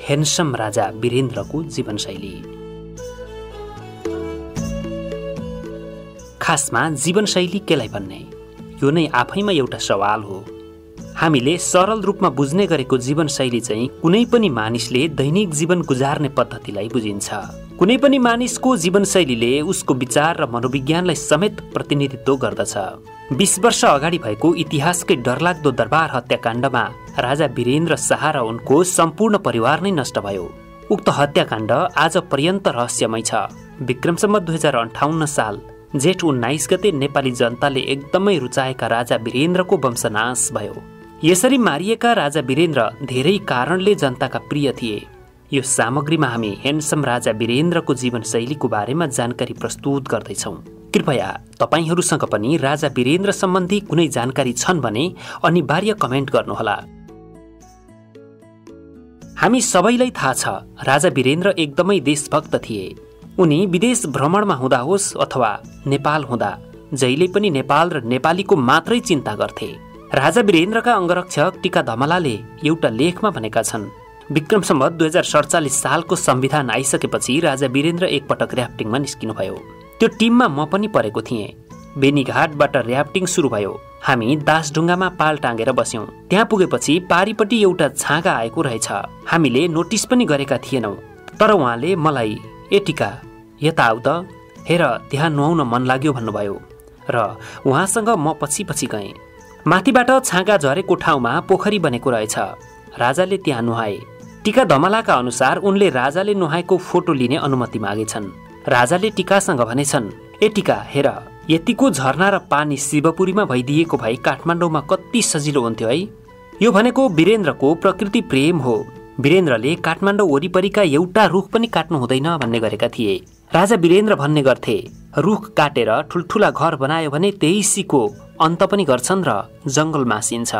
Handsome राजा वीरेन्द्रको जीवनशैली। खासमा जीवनशैली केलाई भन्ने, यो नै आफैमा एउटा सवाल हो। हामीले सरल रूपमा बुझ्ने गरेको जीवनशैली चाहिँ कुनै पनि मानिसले दैनिक जीवन गुजार्ने पद्धतिलाई बुझिन्छ। कुनै पनि मानिसको जीवनशैलीले उसको विचार र मनोविज्ञानलाई समेत प्रतिनिधित्व गर्दछ। 20 वर्ष अगाडि भएको इतिहासकै डरलाग्दो दरबार हत्याकाण्डमा राजा वीरेन्द्र शाह र उनको सम्पूर्ण परिवार नै नष्ट भयो। उक्त हत्याकाण्ड आज पर्यन्त रहस्यमय छ। विक्रम सम्वत 2058 साल जेठ 19 गते नेपाली जनताले एकदमै रुचाएका राजा वीरेन्द्रको वंशनाश भयो। यसरी मारिएका राजा वीरेन्द्र धेरै कारणले जनताका प्रिय थिए। यो सामग्रीमा हामी ह्यान्डसम राजा वीरेन्द्रको जीवनशैलीको बारेमा जानकारी प्रस्तुत गर्दैछौँ। कृपया तपाईहरूसँग पनि राजा वीरेन्द्र सम्बन्धी कुनै जानकारी छन् भने अनिवार्य कमेन्ट गर्नुहोला। हामी सबैलाई थाहा छ राजा वीरेन्द्र एकदमै देशभक्त थिए। उनी विदेश भ्रमणमा हुँदा होस् अथवा नेपाल हुँदा जहिले पनि नेपाल र नेपालीको मात्रै चिन्ता गर्थे। राजा वीरेन्द्रका अंगरक्षक टीका धमलाले एउटा लेखमा भनेका छन्, विक्रम सम्वत 2047 सालको संविधान आइसकेपछि राजा वीरेन्द्र एकपटक र्याफ्टिङमा निस्किनुभयो। त्यो टिममा म पनि परेको थिएँ। बेनीघाटबाट र्याफ्टिङ सुरु भयो। हामी दासढुङ्गामा पाल टाँगेर बस्यौं। त्यहाँ पुगेपछि पारिपट्टि एउटा छाँगा आएको रहेछ। हामीले नोटिस पनि गरेका थिएनौं। तर उहाँले मलाई, ए टीका यता आऊ त, हेर त्यहाँ नुहाउन मन लाग्यो भन्नुभयो र उहाँसँग म पछि पछि गएँ। माथिबाट छाँगा झरेको ठाउँमा पोखरी बनेको रहेछ। राजाले त्यहाँ नुहाए। टीका धमलाका अनुसार उनले राजाले नुहाएको फोटो लिने अनुमति मागेछन्। राजाले टीकासँग भनेछन्, ए टीका हेर यतिको झरना र पानी शिवपुरीमा भइदिएको भए काठमाडौँमा कति सजिलो हुन्थ्यो है। यो भनेको वीरेन्द्रको प्रकृति प्रेम हो। वीरेन्द्रले काठमाडौँ वरिपरिका एउटा रुख पनि काट्नु हुँदैन भन्ने गरेका थिए। राजा वीरेन्द्र भन्ने गर्थे, रुख काटेर ठुल्ठुला घर बनायो भने त्यही सिको अन्त पनि गर्छन् र जंगल मासिन्छ।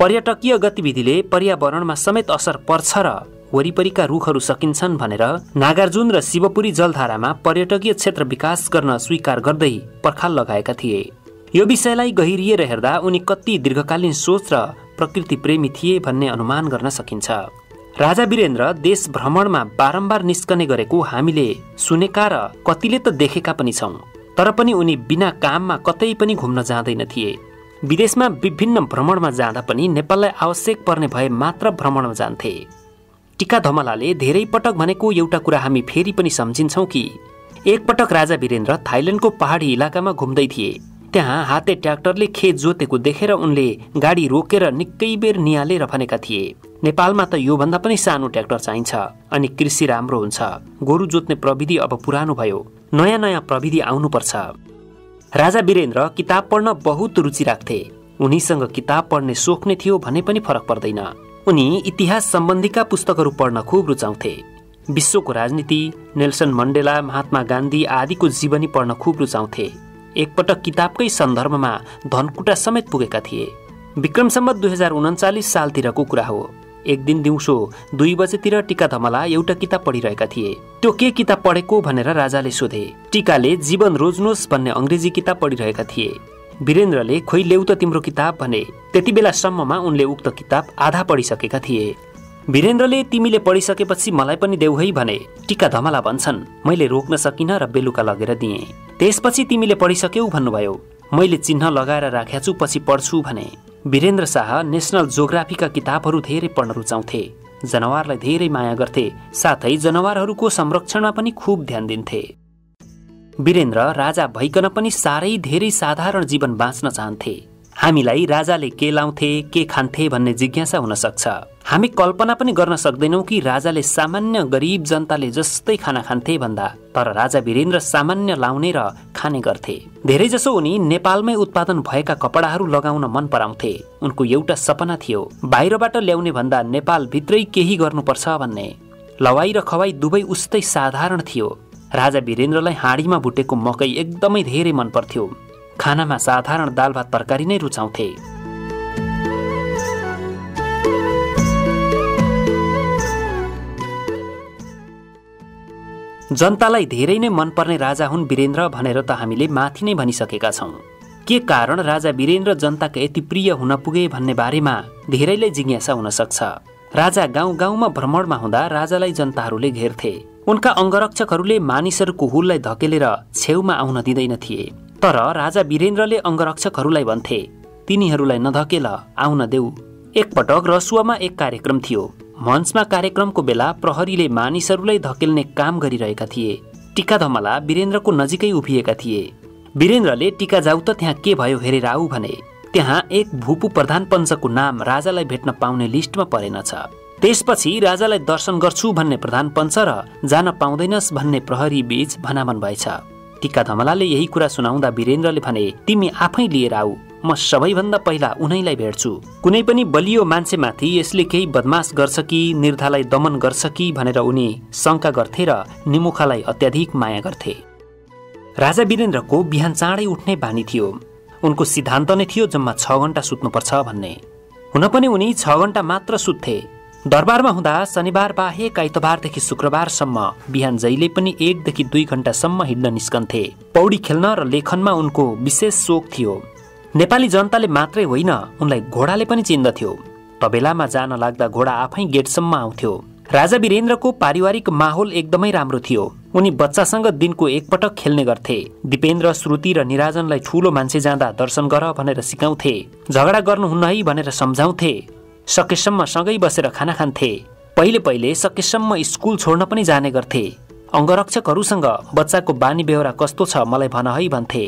पर्यटकीय गतिविधिले पर्यावरणमा समेत असर पर्छ र वरिपरिका रुखहरू सकिन्छन् भनेर नागार्जुन र शिवपुरी जलधारामा पर्यटकीय क्षेत्र विकास गर्न स्वीकार गर्दै पर्खाल लगाएका थिए। यो विषयलाई गहिरिएर हेर्दा उनी कति दीर्घकालीन सोच र प्रकृति प्रेमी थिए भन्ने अनुमान गर्न सकिन्छ। राजा वीरेन्द्र देश भ्रमणमा बारम्बार निस्कने गरेको हामीले सुनेका र कतिले त देखेका पनि छौं। तर पनि उनी बिना काममा कतै पनि घुम्न जाँदैन थिए। विदेशमा विभिन्न भ्रमणमा जाँदा पनि नेपाललाई आवश्यक पर्ने भए मात्र भ्रमणमा जान्थे। टीका धमलाले धेरै पटक भनेको एउटा कुरा हामी फेरि पनि सम्झिन्छौं कि एकपटक राजा वीरेन्द्र थाइल्याण्डको पहाडी इलाकामा घुम्दै थिए। त्यहाँ हाते ट्र्याक्टरले खेत जोतेको देखेर उनले गाडी रोकेर निकै बेर निहालेर भनेका थिए, नेपालमा त योभन्दा पनि सानो ट्र्याक्टर चाहिन्छ अनि कृषि राम्रो हुन्छ। गोरु जोत्ने प्रविधि अब पुरानो भयो, नयाँ नयाँ प्रविधि आउनुपर्छ। राजा वीरेन्द्र किताब पढ्न बहुत रुचि राख्थे। उनीसँग किताब पढ्ने सोख नै थियो भने पनि फरक पर्दैन। उनी इतिहास सम्बन्धीका पुस्तकहरू पढ्न खूब रुचाउँथे। विश्वको राजनीति, नेल्सन मण्डेला, महात्मा गान्धी आदिको जीवनी पढ्न खूब रुचाउँथे। एकपटक किताबकै सन्दर्भमा धनकुटा समेत पुगेका थिए। विक्रम सम्वत 2039 सालतिरको कुरा हो। एक दिन दिउँसो 2 बजेतिर टीका धमला एउटा किताब पढिरहेका थिए। त्यो के किताब पढेको भनेर राजाले सोधे। टीकाले जीवन रोज्नुहोस् भन्ने अंग्रेजी किताब पढिरहेका थिए। वीरेन्द्रले खोइ ल्याउ त तिम्रो किताब भने। त्यति बेलासम्ममा उनले उक्त किताब आधा पढिसकेका थिए। वीरेन्द्रले तिमीले पढिसकेपछि मलाई पनि देऊ है भने। टीका धमला भन्छन्, मैले रोक्न सकिन र बेलुका लगेर दिएँ। त्यसपछि तिमीले पढिसक्यौ भन्नुभयो। मैले चिन्ह लगाएर राखेछु, पछि पढ्छु भने। वीरेन्द्र शाह नेशनल ज्योग्राफीका किताबहरू धेरै पढ्न रुचाउँथे। जनावरलाई धेरै माया गर्थे, साथै जनावरहरूको संरक्षणमा पनि खूब ध्यान दिन्थे। वीरेन्द्र राजा भइकन पनि साह्रै धेरै साधारण जीवन बाँच्न चाहन्थे। हामीलाई राजाले के लाउँथे, के खान्थे भन्ने जिज्ञासा हुन सक्छ। हामी कल्पना पनि गर्न सक्दैनौं कि राजाले सामान्य गरीब जनताले जस्तै खाना खान्थे भन्दा। तर राजा वीरेन्द्र सामान्य लाउने र खाने गर्थे। धेरैजसो उनी नेपालमै उत्पादन भएका कपडाहरू लगाउन मन पराउँथे। उनको एउटा सपना थियो, बाहिरबाट ल्याउने भन्दा नेपाल भित्रै केही गर्नुपर्छ भन्ने। लवाई र खवाई दुवै उस्तै साधारण थियो। राजा वीरेन्द्रलाई हाँडीमा भुटेको मकै एकदमै धेरै मन पर्थ्यो। खानामा साधारण दाल भात तरकारी नै रुचाउँथे। जनतालाई धेरै नै मनपर्ने राजा हुन् वीरेन्द्र भनेर त हामीले माथि नै भनिसकेका छौं। के कारण राजा वीरेन्द्र जनताका यति प्रिय हुन पुगे भन्ने बारेमा धेरैलाई जिज्ञासा हुन सक्छ। राजा गाउँ गाउँमा भ्रमणमा हुँदा राजालाई जनताहरूले घेर्थे। उनका अंगरक्षकहरूले मानिसहरूको हुललाई धकेलेर छेउमा आउन दिँदैन थिए। तर राजा वीरेन्द्रले अंगरक्षकहरूलाई भन्थे, तिनीहरूलाई नधकेल, आउन देऊ। एकपटक रसुवामा एक कार्यक्रम थियो। मञ्चमा कार्यक्रमको बेला प्रहरीले मानिसहरूलाई धकेल्ने काम गरिरहेका थिए। टिका धमला वीरेन्द्रको नजिकै उभिएका थिए। वीरेन्द्रले टिका जाऊ त त्यहाँ के भयो हेरेर आऊ भने। त्यहाँ एक भूपू प्रधान पञ्चको नाम राजालाई भेट्न पाउने लिस्टमा परेनछ। त्यसपछि राजालाई दर्शन गर्छु भन्ने प्रधान पञ्च र जान पाउँदैनस् भन्ने प्रहरी बीच भनामन भएछ। टिका धमलाले यही कुरा सुनाउँदा वीरेन्द्रले भने, तिमी आफै लिएर आऊ, म सबैभन्दा पहिला उनैलाई भेट्छु। कुनै पनि बलियो मान्छेमाथि यसले केही बदमास गर्छ कि निर्धालाई दमन गर्छ कि भनेर उनी शंका गर्थे र निमुखालाई अत्याधिक माया गर्थे। राजा वीरेन्द्रको बिहान चाँडै उठ्ने बानी थियो। उनको सिद्धान्त नै थियो जम्मा 6 घण्टा सुत्नुपर्छ भन्ने। हुन पनि उनी 6 घण्टा मात्र सुत्थे। दरबारमा हुँदा शनिबार बाहेक आइतबारदेखि शुक्रबारसम्म बिहान जहिले पनि 1 देखि 2 घण्टासम्म हिँड्न निस्कन्थे। पौडी खेल्न र लेखनमा उनको विशेष शोक थियो। नेपाली जनताले मात्रै होइन, उनलाई घोडाले पनि चिन्दथ्यो। तबेलामा जान लाग्दा घोडा आफै गेटसम्म आउँथ्यो। राजा वीरेन्द्रको पारिवारिक माहौल एकदमै राम्रो थियो। उनी बच्चासँग दिनको एकपटक खेल्ने गर्थे। दिपेन्द्र, श्रुति र निराजनलाई ठूलो मान्छे जाँदा दर्शन गर भनेर सिकाउँथे। झगडा गर्नुहुन्न है भनेर सम्झाउँथे। सकेसम्म सँगै बसेर खाना खान्थे। पहिले पहिले सकेसम्म स्कुल छोड्न पनि जाने गर्थे। अंगरक्षकहरूसँग बच्चाको बानी बेहोरा कस्तो छ मलाई भन है भन्थे।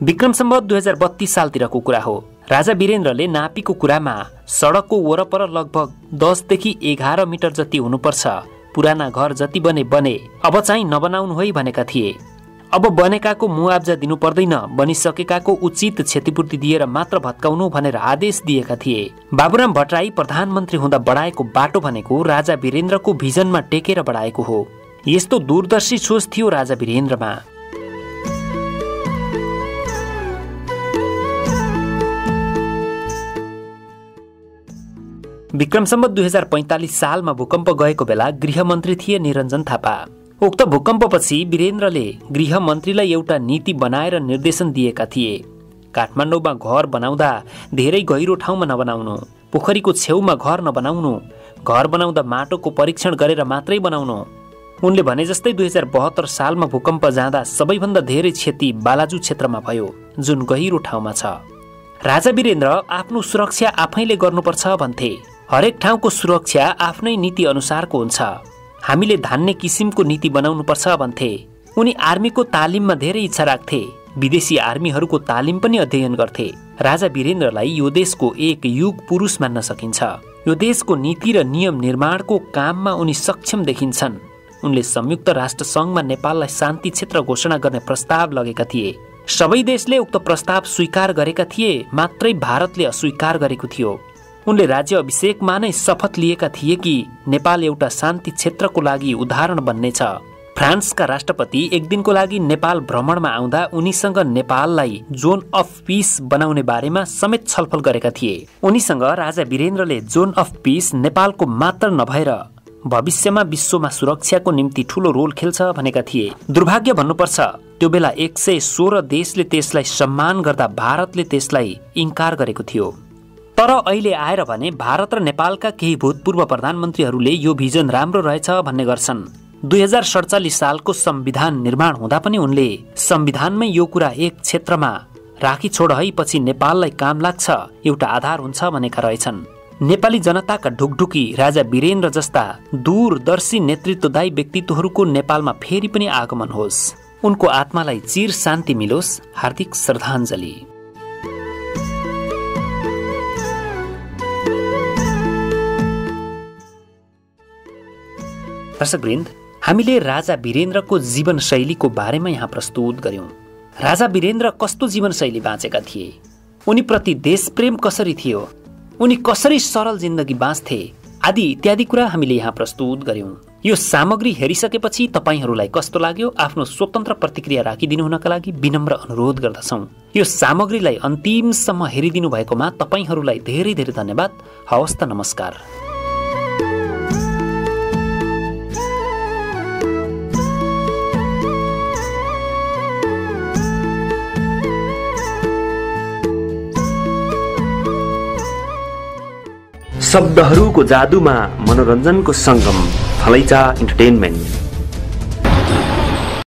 विक्रम सम्वत 2032 सालतिरको कुरा हो। राजा वीरेन्द्रले नापीको कुरामा सडकको वरपर लगभग 10 देखि 11 मिटर जति हुनुपर्छ। पुराना घर जति बने अब चाहिँ नबनाउनु है भनेका थिए। अब बनेकाको मुआब्जा दिनु पर्दैन, बनिसकेकाको उचित क्षतिपूर्ति दिएर मात्र भत्काउनु भनेर आदेश दिएका थिए। बाबुराम भट्टराई प्रधानमन्त्री हुँदा बढाएको बाटो भनेको राजा वीरेन्द्रको भिजनमा टेकेर बढाएको हो। यस्तो दूरदर्शी सोच थियो राजा वीरेन्द्रमा। विक्रम सम्वत 2045 सालमा भूकम्प गएको बेला गृहमन्त्री थिए निरञ्जन थापा। उक्त भूकम्पपछि वीरेन्द्रले गृहमन्त्रीलाई एउटा नीति बनाएर निर्देशन दिएका थिए। काठमाडौँमा घर बनाउँदा धेरै गहिरो ठाउँमा नबनाउनु, पोखरीको छेउमा घर नबनाउनु, घर बनाउँदा माटोको परीक्षण गरेर मात्रै बनाउनु। उनले भने जस्तै 2072 सालमा भूकम्प जाँदा सबैभन्दा धेरै क्षति बालाजु क्षेत्रमा भयो, जुन गहिरो ठाउँमा छ। राजा वीरेन्द्र आफ्नो सुरक्षा आफैले गर्नुपर्छ भन्थे। हरेक ठाउँको सुरक्षा आफ्नै नीति अनुसारको हुन्छ। हामीले धान्ने किसिमको नीति बनाउनुपर्छ भन्थे। उनी आर्मीको तालिममा धेरै इच्छा राख्थे। विदेशी आर्मीहरूको तालिम पनि अध्ययन गर्थे। राजा वीरेन्द्रलाई यो देशको एक युग पुरुष मान्न सकिन्छ। यो देशको नीति र नियम निर्माणको काममा उनी सक्षम देखिन्छन्। उनले संयुक्त राष्ट्र संघमा नेपाललाई शान्ति क्षेत्र घोषणा गर्ने प्रस्ताव लगेका थिए। सबै देशले उक्त प्रस्ताव स्वीकार गरेका थिए, मात्रै भारतले अस्वीकार गरेको थियो। उनले राज्य अभिषेकमा नै शपथ लिएका थिए कि नेपाल एउटा शान्ति क्षेत्रको लागि उदाहरण बन्नेछ। फ्रान्सका राष्ट्रपति एक दिनको लागि नेपाल भ्रमणमा आउँदा उनीसँग नेपाललाई जोन अफ पीस बनाउने बारेमा समेत छलफल गरेका थिए। उनीसँग राजा वीरेन्द्रले जोन अफ पीस नेपालको मात्र नभएर भविष्यमा विश्वमा सुरक्षाको निम्ति ठूलो रोल खेल्छ भनेका थिए। दुर्भाग्य भन्नुपर्छ, त्यो बेला 116 देशले त्यसलाई सम्मान गर्दा भारतले त्यसलाई इन्कार गरेको थियो। तर अहिले आएर भने भारत र नेपालका केही भूतपूर्व प्रधानमन्त्रीहरूले यो भिजन राम्रो रहेछ भन्ने गर्छन्। 2047 सालको संविधान निर्माण हुँदा पनि उनले संविधानमै यो कुरा एक क्षेत्रमा राखी छोड है, पछि नेपाललाई काम लाग्छ, एउटा आधार हुन्छ भनेका रहेछन्। नेपाली जनताका ढुकढुकी राजा वीरेन्द्र जस्ता दूरदर्शी नेतृत्वदायी व्यक्तित्वहरूको नेपालमा फेरि पनि आगमन होस्। उनको आत्मालाई चिर शान्ति मिलोस्। हार्दिक श्रद्धाञ्जली। दर्शकवृन्द, हामीले राजा वीरेन्द्रको जीवनशैलीको बारेमा यहाँ प्रस्तुत गर्यौं। राजा वीरेन्द्र कस्तो जीवनशैली बाँचेका थिए, उनीप्रति देशप्रेम कसरी थियो, उनी कसरी सरल जिन्दगी बाँच्थे आदि इत्यादि कुरा हामीले यहाँ प्रस्तुत गर्यौं। यो सामग्री हेरिसकेपछि तपाईहरूलाई कस्तो लाग्यो, आफ्नो स्वतन्त्र प्रतिक्रिया राखिदिनु हुनका लागि विनम्र अनुरोध गर्दछौं। यो सामग्रीलाई अन्तिमसम्म हेरिदिनु भएकोमा तपाईहरूलाई धेरै धेरै धन्यवाद। हवस् त, नमस्कार। शब्दहरूको जादुमा मनोरञ्जनको सङ्गम थलैचा इन्टरटेनमेन्ट।